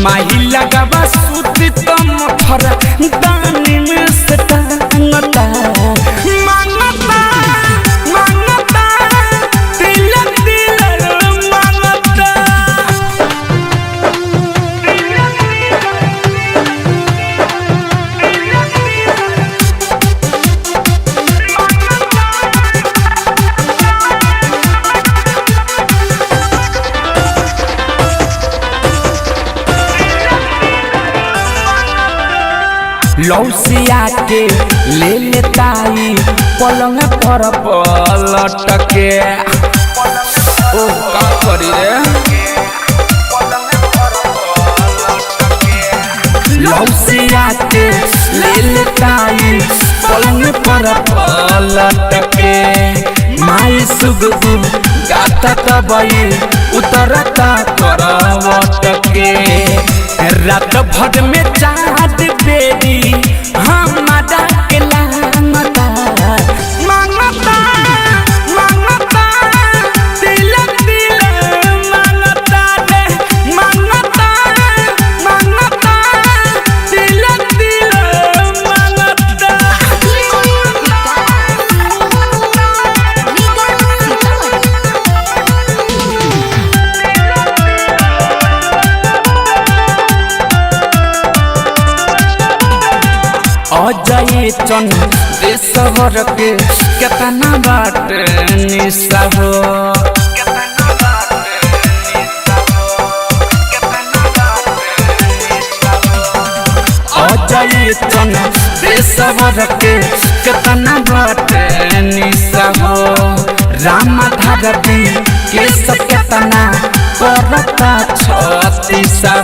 माही लगावा सूती तम फर दानी में से टांगता मांगता मांगता तिलक तिलक मांगता लौसिया के ले लेताई पलंग पर पलट के ओ का करी रे लौसिया के ले लेताई पलंग पर पलट के माई सुगु गाता कबई उतरता करवट के रात भर में चाँद बेरी हमारा के लांगता मांगता मांगता तिलक तिलक मांगता रे मांगता मांगता तिलक तिलक मांगता अजय चन देशवर के केतना बाट निशा हो अजय चन देशवर के केतना बाट निशा हो रामधारती के सब केतना परता छतीसा